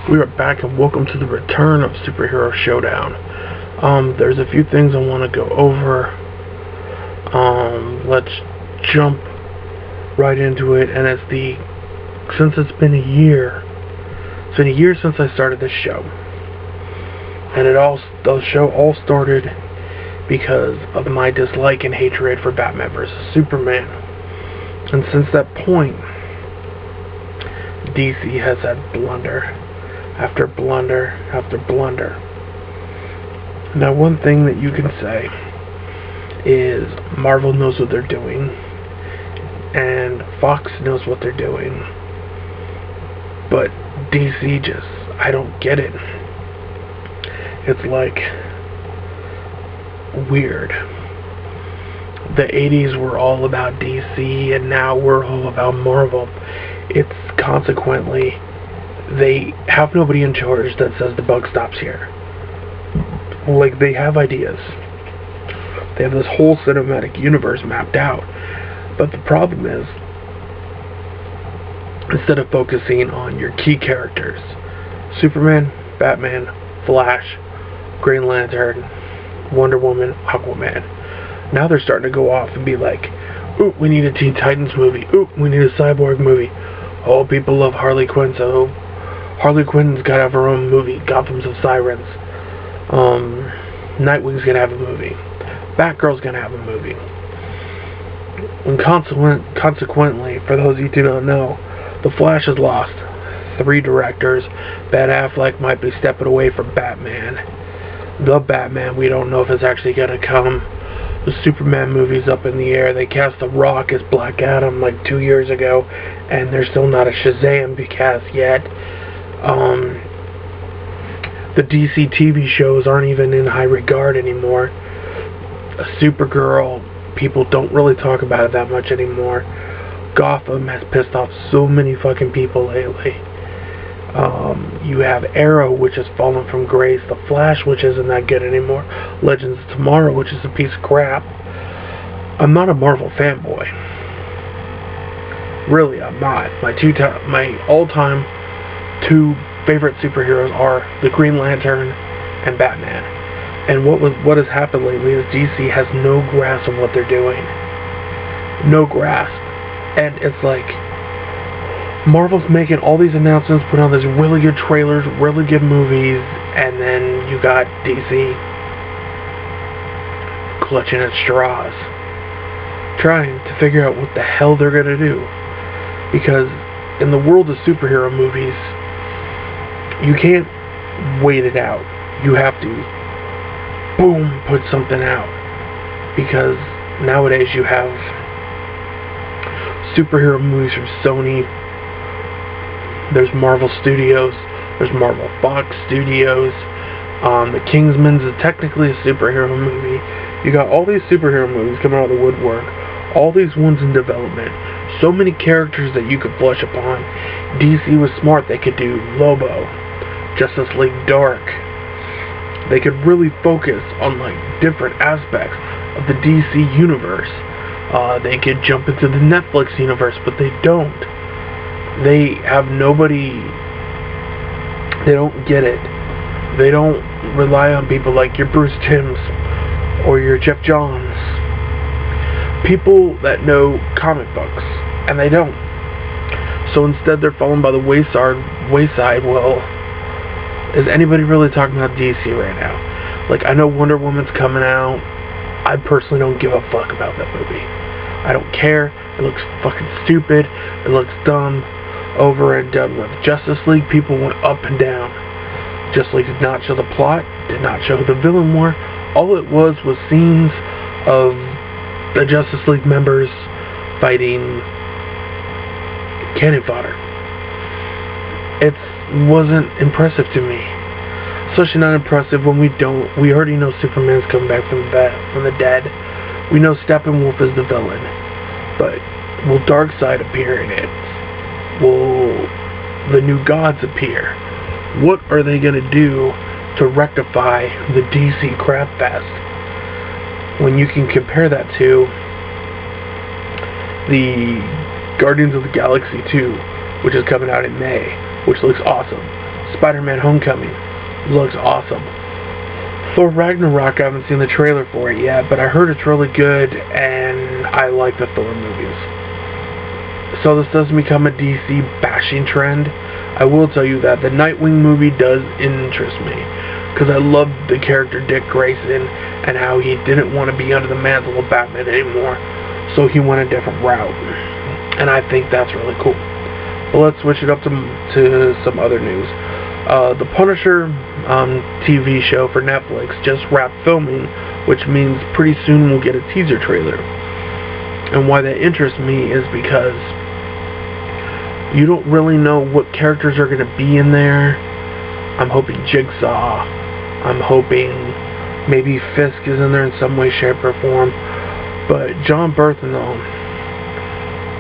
We are back and welcome to the return of Superhero Showdown. There's a few things I want to go over. Let's jump right into it. And since it's been a year since I started this show. And the show all started because of my dislike and hatred for Batman vs. Superman. And since that point, DC has had blunder after blunder after blunder. Now, one thing that you can say is Marvel knows what they're doing, and Fox knows what they're doing, but DC I don't get it. It's like weird. The 80s were all about DC, and now we're all about Marvel. It's consequently, they have nobody in charge that says the buck stops here. Like, they have ideas. They have this whole cinematic universe mapped out. But the problem is, instead of focusing on your key characters, Superman, Batman, Flash, Green Lantern, Wonder Woman, Aquaman, now they're starting to go off and be like, ooh, we need a Teen Titans movie. Ooh, we need a Cyborg movie. Oh, people love Harley Quinn, so Harley Quinn's gotta have her own movie. Gotham's of Sirens. Nightwing's gonna have a movie. Batgirl's gonna have a movie. And consequently, for those of you who do not know, The Flash has lost 3 directors. Ben Affleck might be stepping away from Batman. The Batman, we don't know if it's actually gonna come. The Superman movie's up in the air. They cast The Rock as Black Adam like 2 years ago, and there's still not a Shazam cast yet. The DC TV shows aren't even in high regard anymore. Supergirl, people don't really talk about it that much anymore. Gotham has pissed off so many fucking people lately. You have Arrow, which has fallen from grace. The Flash, which isn't that good anymore. Legends of Tomorrow, which is a piece of crap. I'm not a Marvel fanboy. Really, I'm not. My all-time 2 favorite superheroes are the Green Lantern and Batman. And what has happened lately is DC has no grasp of what they're doing. No grasp. And it's like, Marvel's making all these announcements, putting out these really good trailers, really good movies, and then you got DC clutching at straws, trying to figure out what the hell they're gonna do. Because in the world of superhero movies, you can't wait it out. You have to, boom, put something out. Because nowadays you have superhero movies from Sony. There's Marvel Studios. There's Marvel Fox Studios. The Kingsman's is technically a superhero movie. You got all these superhero movies coming out of the woodwork. All these ones in development. So many characters that you could flush upon. DC was smart. They could do Lobo, Justice League Dark. They could really focus on like different aspects of the DC universe. They could jump into the Netflix universe, but they don't. They have nobody. They don't get it. They don't rely on people like your Bruce Timms or your Jeff Johns. People that know comic books, and they don't. So instead they're falling by the wayside. Well, is anybody really talking about DC right now? Like, I know Wonder Woman's coming out. I personally don't give a fuck about that movie. I don't care. It looks fucking stupid. It looks dumb. Over and done with. Justice League, people went up and down. Justice League did not show the plot, did not show who the villain were. All it was scenes of the Justice League members fighting cannon fodder. It wasn't impressive to me. Especially not impressive when we already know Superman's coming back from the dead. We know Steppenwolf is the villain. But will Darkseid appear in it? Will the new gods appear? What are they going to do to rectify the DC crap fest? When you can compare that to the Guardians of the Galaxy 2, which is coming out in May, which looks awesome. Spider-Man Homecoming looks awesome. Thor Ragnarok, I haven't seen the trailer for it yet, but I heard it's really good, and I like the Thor movies. So this doesn't become a DC bashing trend. I will tell you that the Nightwing movie does interest me, because I loved the character Dick Grayson, and how he didn't want to be under the mantle of Batman anymore, so he went a different route, and I think that's really cool. But let's switch it up to some other news. The Punisher TV show for Netflix just wrapped filming, which means pretty soon we'll get a teaser trailer. And why that interests me is because you don't really know what characters are going to be in there. I'm hoping Jigsaw. I'm hoping maybe Fisk is in there in some way, shape, or form. But John Bernthal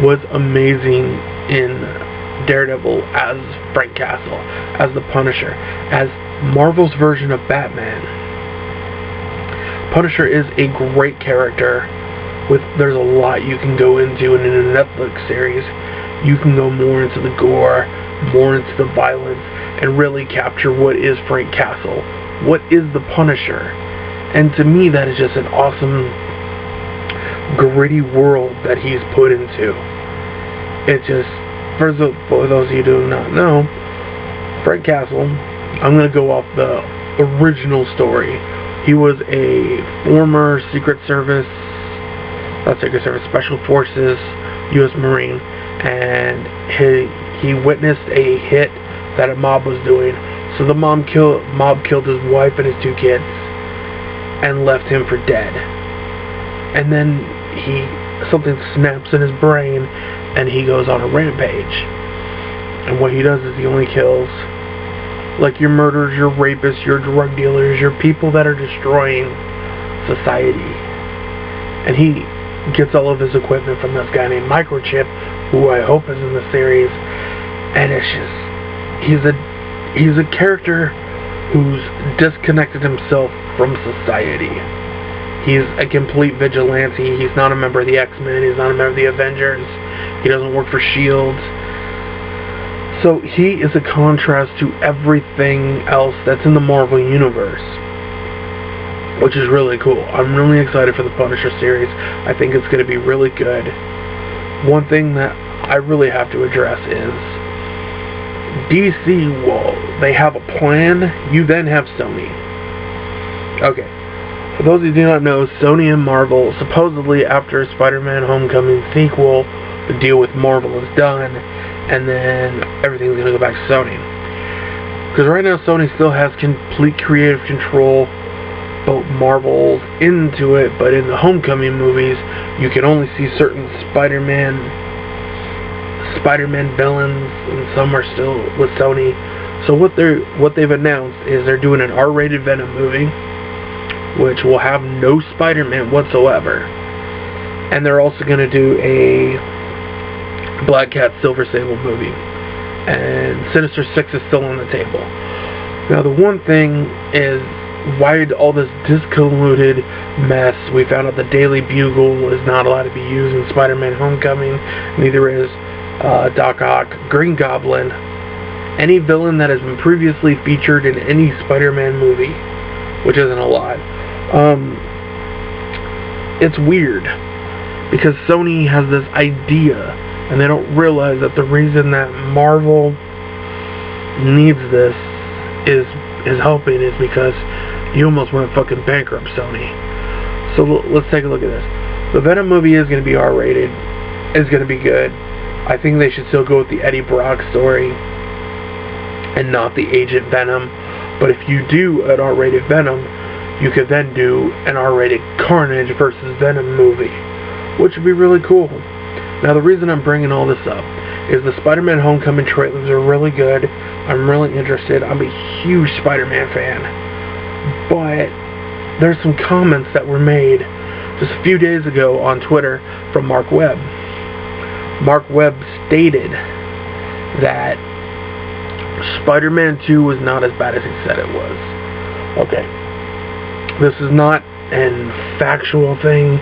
was amazing in Daredevil as Frank Castle, as the Punisher, as Marvel's version of Batman. Punisher is a great character. There's a lot you can go into, and in a Netflix series, you can go more into the gore, more into the violence, and really capture what is Frank Castle, what is the Punisher. And to me, that is just an awesome, gritty world that he's put into. It just, for those of you who do not know, Frank Castle, I'm going to go off the original story. He was a former Special Forces, U.S. Marine, and he witnessed a hit that a mob was doing. So the mob killed his wife and his 2 kids and left him for dead. And then something snaps in his brain and he goes on a rampage. And what he does is he only kills like your murderers, your rapists, your drug dealers, your people that are destroying society. And he gets all of his equipment from this guy named Microchip, who I hope is in the series. And it's just, he's a character who's disconnected himself from society. He's a complete vigilante. He's not a member of the X-Men. He's not a member of the Avengers. He doesn't work for S.H.I.E.L.D. So he is a contrast to everything else that's in the Marvel Universe, which is really cool. I'm really excited for the Punisher series. I think it's going to be really good. One thing that I really have to address is DC, well, they have a plan. You then have Sony. Okay. For those who do not know, Sony and Marvel, supposedly after Spider-Man Homecoming sequel, the deal with Marvel is done, and then everything's going to go back to Sony. Because right now Sony still has complete creative control, but Marvel's into it, but in the Homecoming movies, you can only see certain Spider-Man villains, and some are still with Sony. So what they've announced is they're doing an R-rated Venom movie, which will have no Spider-Man whatsoever. And they're also going to do a Black Cat Silver Sable movie. And Sinister Six is still on the table. Now the one thing is, why did all this disconvoluted mess? We found out the Daily Bugle is not allowed to be used in Spider-Man Homecoming. Neither is Doc Ock, Green Goblin, any villain that has been previously featured in any Spider-Man movie, which isn't a lot. It's weird, because Sony has this idea, and they don't realize that the reason that Marvel needs this is helping is because you almost went fucking bankrupt, Sony. So let's take a look at this. The Venom movie is going to be R-rated. It's going to be good. I think they should still go with the Eddie Brock story and not the Agent Venom. But if you do an R-rated Venom, you could then do an R-rated Carnage versus Venom movie, which would be really cool. Now the reason I'm bringing all this up is the Spider-Man Homecoming trailers are really good. I'm really interested. I'm a huge Spider-Man fan. But there's some comments that were made just a few days ago on Twitter from Mark Webb. Mark Webb stated that Spider-Man 2 was not as bad as he said it was. Okay. This is not an factual thing.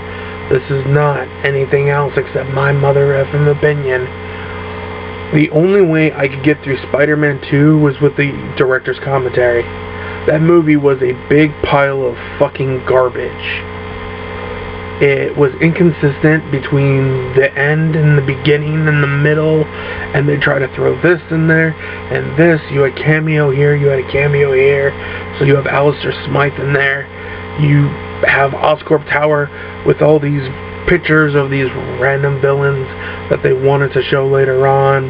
This is not anything else except my mother effing opinion. The only way I could get through Spider-Man 2 was with the director's commentary. That movie was a big pile of fucking garbage. It was inconsistent between the end and the beginning and the middle, and they try to throw this in there and this. You had cameo here, you had a cameo here, so you have Alistair Smythe in there. You have Oscorp Tower with all these pictures of these random villains that they wanted to show later on.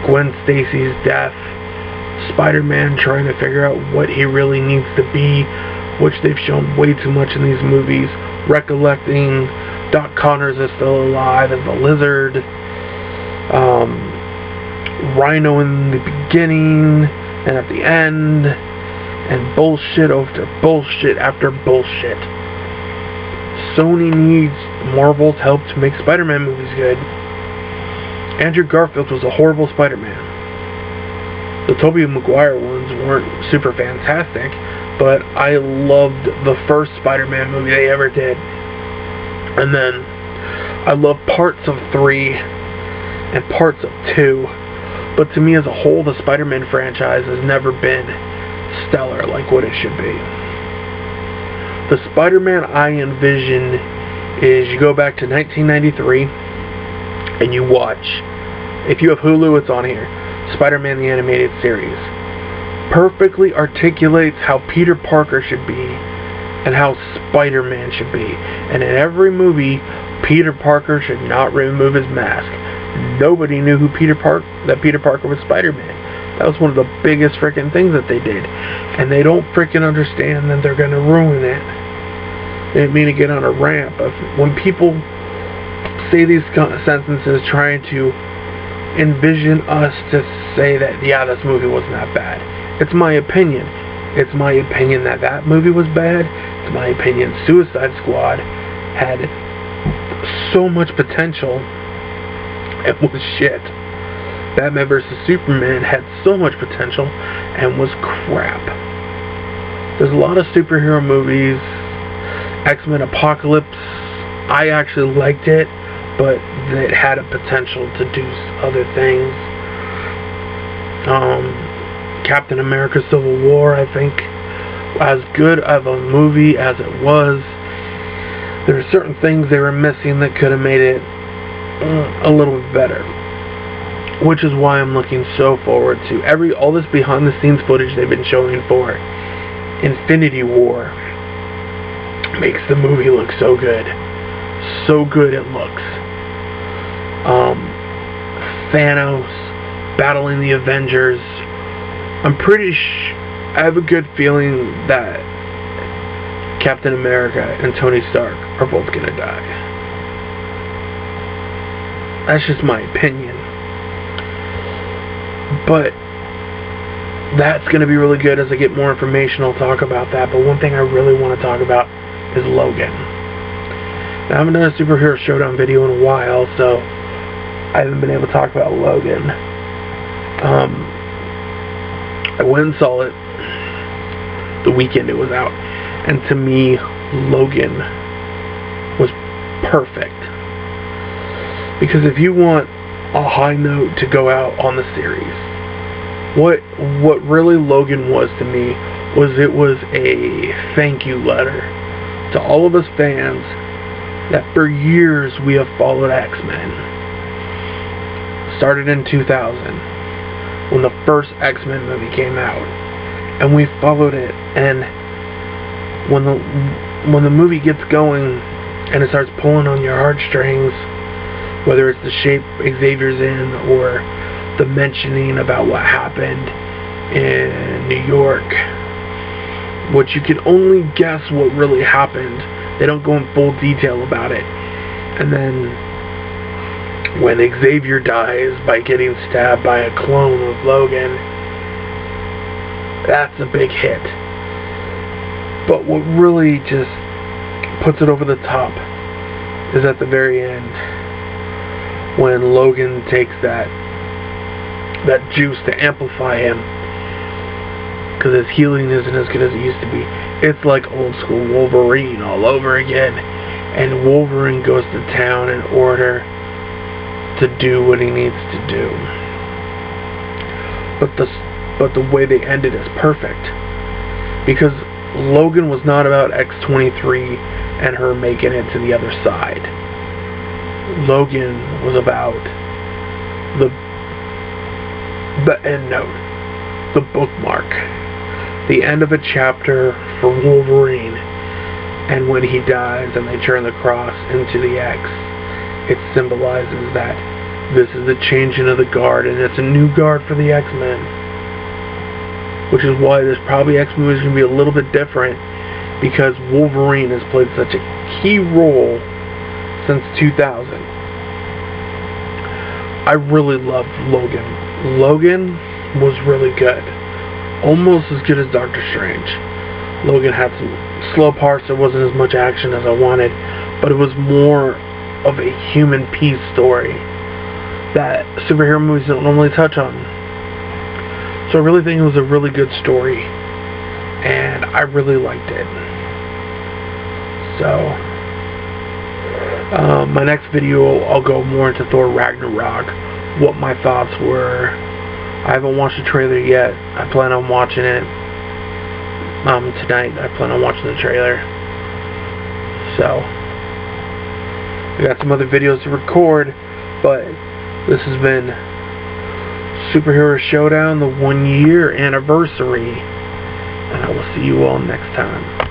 Gwen Stacy's death. Spider-Man trying to figure out what he really needs to be, which they've shown way too much in these movies. Recollecting Doc Connors is still alive as the Lizard. Rhino in the beginning and at the end. And bullshit after bullshit after bullshit. Sony needs Marvel's help to make Spider-Man movies good. Andrew Garfield was a horrible Spider-Man. The Tobey Maguire ones weren't super fantastic, but I loved the first Spider-Man movie they ever did. And then I love parts of 3 and parts of 2. But to me as a whole, the Spider-Man franchise has never been stellar like what it should be. The Spider-Man I envision is you go back to 1993 and you watch. If you have Hulu, it's on here. Spider-Man the Animated Series. Perfectly articulates how Peter Parker should be and how Spider-Man should be. And in every movie, Peter Parker should not remove his mask. Nobody knew that Peter Parker was Spider-Man. That was one of the biggest freaking things that they did. And they don't freaking understand that they're going to ruin it. They didn't mean to get on a rant, but when people say these sentences trying to envision us to say that, yeah, this movie wasn't that bad. It's my opinion. It's my opinion that that movie was bad. It's my opinion Suicide Squad had so much potential and was shit. Batman vs. Superman had so much potential and was crap. There's a lot of superhero movies. X-Men Apocalypse, I actually liked it, but it had a potential to do other things. Captain America Civil War, I think, as good of a movie as it was, there are certain things they were missing that could have made it a little bit better. Which is why I'm looking so forward to all this behind the scenes footage they've been showing for Infinity War. Makes the movie look so good. So good it looks. Thanos battling the Avengers. I have a good feeling that Captain America and Tony Stark are both gonna die. That's just my opinion. But that's gonna be really good. As I get more information, I'll talk about that. But one thing I really want to talk about is Logan. Now, I haven't done a superhero showdown video in a while, so I haven't been able to talk about Logan. I went and saw it the weekend it was out, and to me, Logan was perfect. Because if you want a high note to go out on the series, what really Logan was to me was it was a thank you letter to all of us fans that for years we have followed X-Men. Started in 2000 when the first X-Men movie came out, and we followed it, and when the movie gets going and it starts pulling on your heartstrings, whether it's the shape Xavier's in or the mentioning about what happened in New York, which you can only guess what really happened. They don't go in full detail about it. And then when Xavier dies by getting stabbed by a clone of Logan, that's a big hit. But what really just puts it over the top is at the very end, when Logan takes that juice to amplify him, because his healing isn't as good as it used to be. It's like old school Wolverine all over again, and Wolverine goes to town in order to do what he needs to do. But the way they ended is perfect, because Logan was not about X-23 and her making it to the other side. Logan was about the end note, the bookmark, the end of a chapter for Wolverine. And when he dies and they turn the cross into the X, it symbolizes that this is the changing of the guard, and it's a new guard for the X-Men. Which is why there's probably X movies going to be a little bit different, because Wolverine has played such a key role since 2000. I really loved Logan. Logan was really good. Almost as good as Doctor Strange. Logan had some slow parts, there wasn't as much action as I wanted, but it was more of a human peace story that superhero movies don't normally touch on. So I really think it was a really good story, and I really liked it. So, my next video, I'll go more into Thor Ragnarok, what my thoughts were. I haven't watched the trailer yet. I plan on watching it tonight. I plan on watching the trailer. So, I got some other videos to record, but this has been Superhero Showdown, the 1-year anniversary, and I will see you all next time.